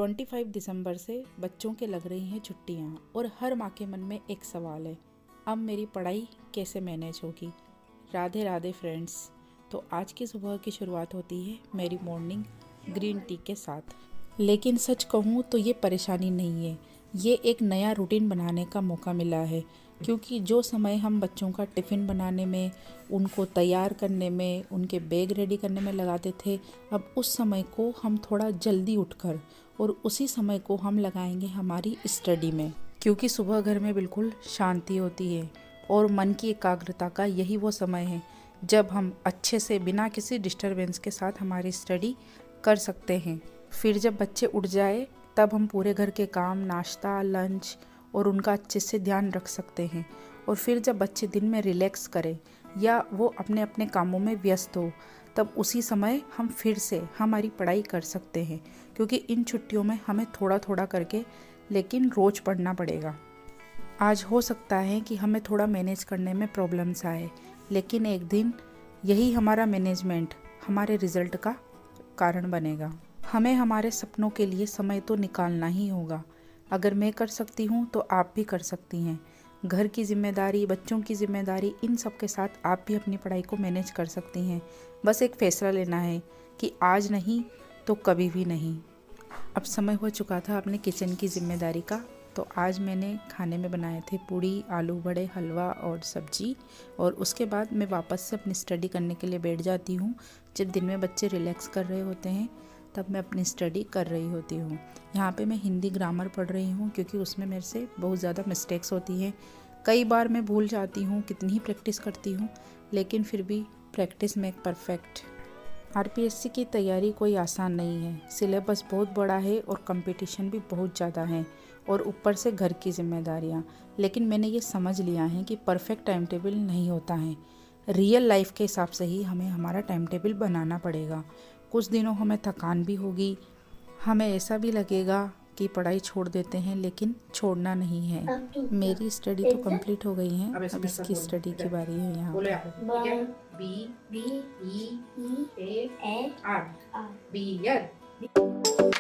25 दिसंबर से बच्चों के लग रही हैं छुट्टियां और हर माँ के मन में एक सवाल है, अब मेरी पढ़ाई कैसे मैनेज होगी। राधे राधे फ्रेंड्स। तो आज की सुबह की शुरुआत होती है मेरी मॉर्निंग ग्रीन टी के साथ। लेकिन सच कहूँ तो ये परेशानी नहीं है, ये एक नया रूटीन बनाने का मौका मिला है। क्योंकि जो समय हम बच्चों का टिफ़िन बनाने में, उनको तैयार करने में, उनके बैग रेडी करने में लगाते थे, अब उस समय को हम थोड़ा जल्दी उठकर और उसी समय को हम लगाएंगे हमारी स्टडी में। क्योंकि सुबह घर में बिल्कुल शांति होती है और मन की एकाग्रता का यही वो समय है जब हम अच्छे से बिना किसी डिस्टरबेंस के साथ हमारी स्टडी कर सकते हैं। फिर जब बच्चे उठ जाए तब हम पूरे घर के काम, नाश्ता, लंच और उनका अच्छे से ध्यान रख सकते हैं। और फिर जब बच्चे दिन में रिलैक्स करें या वो अपने अपने कामों में व्यस्त हो, तब उसी समय हम फिर से हमारी पढ़ाई कर सकते हैं। क्योंकि इन छुट्टियों में हमें थोड़ा थोड़ा करके लेकिन रोज़ पढ़ना पड़ेगा। आज हो सकता है कि हमें थोड़ा मैनेज करने में प्रॉब्लम्स आए, लेकिन एक दिन यही हमारा मैनेजमेंट हमारे रिज़ल्ट का कारण बनेगा। हमें हमारे सपनों के लिए समय तो निकालना ही होगा। अगर मैं कर सकती हूँ तो आप भी कर सकती हैं। घर की जिम्मेदारी, बच्चों की जिम्मेदारी, इन सब के साथ आप भी अपनी पढ़ाई को मैनेज कर सकती हैं। बस एक फ़ैसला लेना है कि आज नहीं तो कभी भी नहीं। अब समय हो चुका था अपने किचन की जिम्मेदारी का। तो आज मैंने खाने में बनाए थे पूड़ी, आलू बड़े, हलवा और सब्जी। और उसके बाद मैं वापस से अपनी स्टडी करने के लिए बैठ जाती हूँ। जब दिन में बच्चे रिलैक्स कर रहे होते हैं तब मैं अपनी स्टडी कर रही होती हूँ। यहाँ पे मैं हिंदी ग्रामर पढ़ रही हूँ क्योंकि उसमें मेरे से बहुत ज़्यादा मिस्टेक्स होती हैं। कई बार मैं भूल जाती हूँ, कितनी ही प्रैक्टिस करती हूँ, लेकिन फिर भी प्रैक्टिस मेक परफेक्ट। आरपीएससी की तैयारी कोई आसान नहीं है। सिलेबस बहुत बड़ा है और कंपटीशन भी बहुत ज़्यादा है और ऊपर से घर की जिम्मेदारियाँ। लेकिन मैंने ये समझ लिया है कि परफेक्ट टाइम टेबल नहीं होता है। रियल लाइफ के हिसाब से ही हमें हमारा टाइम टेबल बनाना पड़ेगा। कुछ दिनों हमें थकान भी होगी, हमें ऐसा भी लगेगा कि पढ़ाई छोड़ देते हैं, लेकिन छोड़ना नहीं है। मेरी स्टडी तो कंप्लीट हो गई है, अब इसकी स्टडी की बारी है। यहाँ पे